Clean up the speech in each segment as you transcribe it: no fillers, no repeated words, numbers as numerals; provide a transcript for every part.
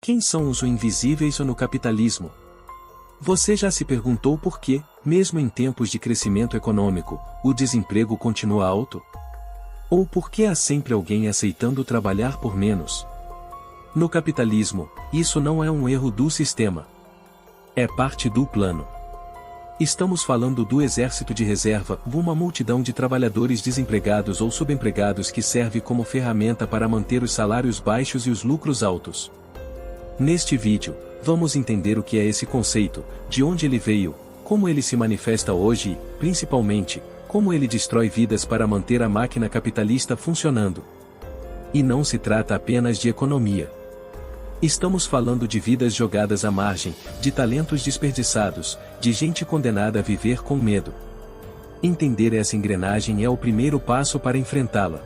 Quem são os invisíveis no capitalismo? Você já se perguntou por que, mesmo em tempos de crescimento econômico, o desemprego continua alto? Ou por que há sempre alguém aceitando trabalhar por menos? No capitalismo, isso não é um erro do sistema. É parte do plano. Estamos falando do exército de reserva, uma multidão de trabalhadores desempregados ou subempregados que serve como ferramenta para manter os salários baixos e os lucros altos. Neste vídeo, vamos entender o que é esse conceito, de onde ele veio, como ele se manifesta hoje e, principalmente, como ele destrói vidas para manter a máquina capitalista funcionando. E não se trata apenas de economia. Estamos falando de vidas jogadas à margem, de talentos desperdiçados, de gente condenada a viver com medo. Entender essa engrenagem é o primeiro passo para enfrentá-la.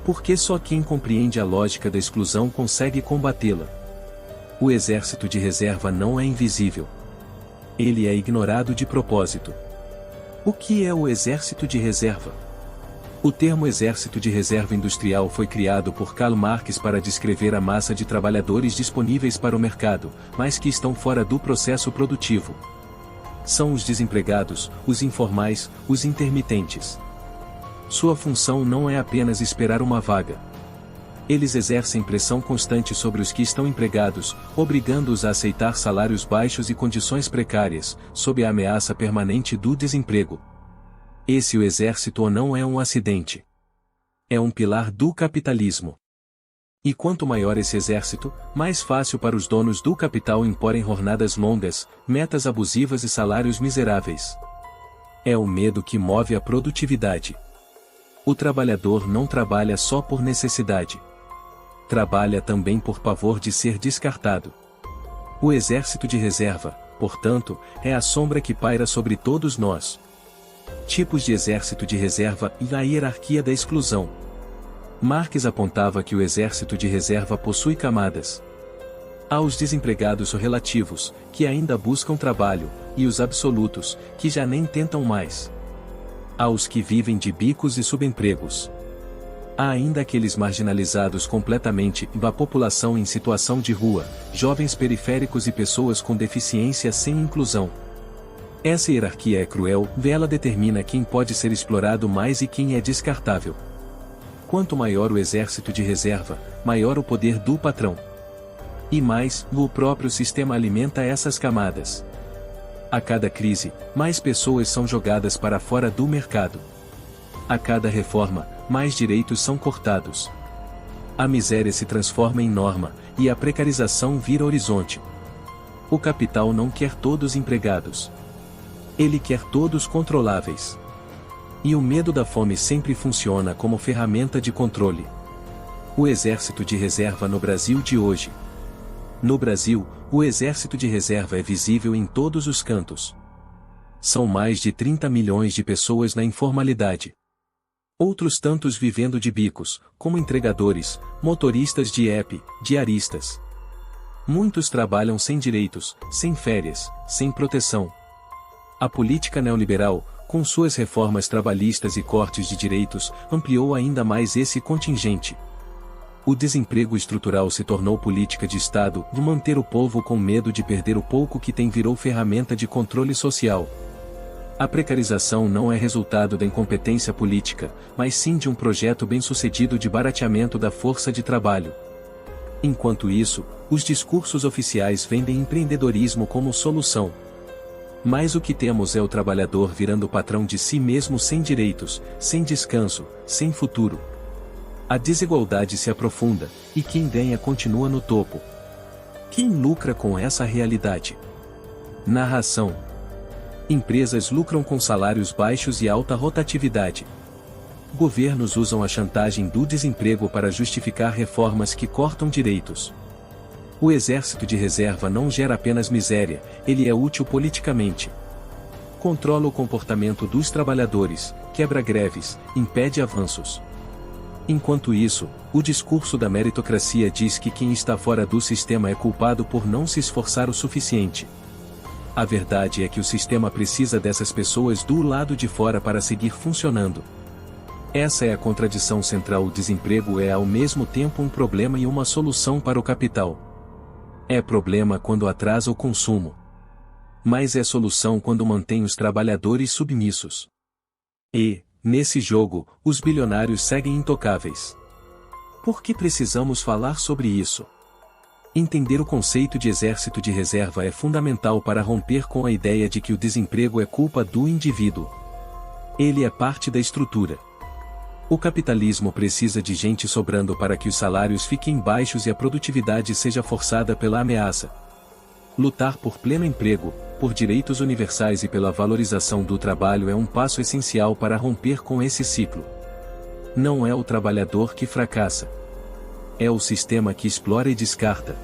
Porque só quem compreende a lógica da exclusão consegue combatê-la. O exército de reserva não é invisível. Ele é ignorado de propósito. O que é o exército de reserva? O termo exército de reserva industrial foi criado por Karl Marx para descrever a massa de trabalhadores disponíveis para o mercado, mas que estão fora do processo produtivo. São os desempregados, os informais, os intermitentes. Sua função não é apenas esperar uma vaga. Eles exercem pressão constante sobre os que estão empregados, obrigando-os a aceitar salários baixos e condições precárias, sob a ameaça permanente do desemprego. Esse o exército não é um acidente. É um pilar do capitalismo. E quanto maior esse exército, mais fácil para os donos do capital imporem jornadas longas, metas abusivas e salários miseráveis. É o medo que move a produtividade. O trabalhador não trabalha só por necessidade. Trabalha também por pavor de ser descartado. O exército de reserva, portanto, é a sombra que paira sobre todos nós. Tipos de exército de reserva e a hierarquia da exclusão. Marx apontava que o exército de reserva possui camadas. Há os desempregados relativos, que ainda buscam trabalho, e os absolutos, que já nem tentam mais. Há os que vivem de bicos e subempregos. Há ainda aqueles marginalizados completamente da população em situação de rua, jovens periféricos e pessoas com deficiência sem inclusão. Essa hierarquia é cruel, ela determina quem pode ser explorado mais e quem é descartável. Quanto maior o exército de reserva, maior o poder do patrão. E mais, o próprio sistema alimenta essas camadas. A cada crise, mais pessoas são jogadas para fora do mercado. A cada reforma, mais direitos são cortados. A miséria se transforma em norma, e a precarização vira horizonte. O capital não quer todos empregados. Ele quer todos controláveis. E o medo da fome sempre funciona como ferramenta de controle. O exército de reserva no Brasil de hoje. No Brasil, o exército de reserva é visível em todos os cantos. São mais de 30 milhões de pessoas na informalidade. Outros tantos vivendo de bicos, como entregadores, motoristas de app, diaristas. Muitos trabalham sem direitos, sem férias, sem proteção. A política neoliberal, com suas reformas trabalhistas e cortes de direitos, ampliou ainda mais esse contingente. O desemprego estrutural se tornou política de Estado, de manter o povo com medo de perder o pouco que tem virou ferramenta de controle social. A precarização não é resultado da incompetência política, mas sim de um projeto bem-sucedido de barateamento da força de trabalho. Enquanto isso, os discursos oficiais vendem empreendedorismo como solução. Mas o que temos é o trabalhador virando patrão de si mesmo sem direitos, sem descanso, sem futuro. A desigualdade se aprofunda, e quem ganha continua no topo. Quem lucra com essa realidade? Narração. Empresas lucram com salários baixos e alta rotatividade. Governos usam a chantagem do desemprego para justificar reformas que cortam direitos. O exército de reserva não gera apenas miséria, ele é útil politicamente. Controla o comportamento dos trabalhadores, quebra greves, impede avanços. Enquanto isso, o discurso da meritocracia diz que quem está fora do sistema é culpado por não se esforçar o suficiente. A verdade é que o sistema precisa dessas pessoas do lado de fora para seguir funcionando. Essa é a contradição central. O desemprego é ao mesmo tempo um problema e uma solução para o capital. É problema quando atrasa o consumo. Mas é solução quando mantém os trabalhadores submissos. E, nesse jogo, os bilionários seguem intocáveis. Por que precisamos falar sobre isso? Entender o conceito de exército de reserva é fundamental para romper com a ideia de que o desemprego é culpa do indivíduo. Ele é parte da estrutura. O capitalismo precisa de gente sobrando para que os salários fiquem baixos e a produtividade seja forçada pela ameaça. Lutar por pleno emprego, por direitos universais e pela valorização do trabalho é um passo essencial para romper com esse ciclo. Não é o trabalhador que fracassa. É o sistema que explora e descarta.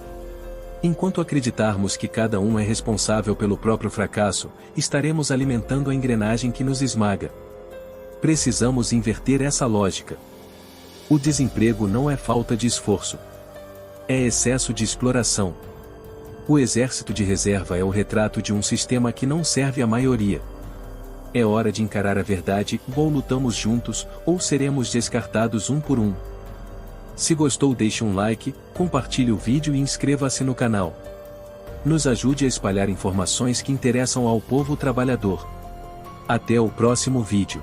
Enquanto acreditarmos que cada um é responsável pelo próprio fracasso, estaremos alimentando a engrenagem que nos esmaga. Precisamos inverter essa lógica. O desemprego não é falta de esforço. É excesso de exploração. O exército de reserva é o retrato de um sistema que não serve à maioria. É hora de encarar a verdade: ou lutamos juntos, ou seremos descartados um por um. Se gostou, deixe um like, compartilhe o vídeo e inscreva-se no canal. Nos ajude a espalhar informações que interessam ao povo trabalhador. Até o próximo vídeo.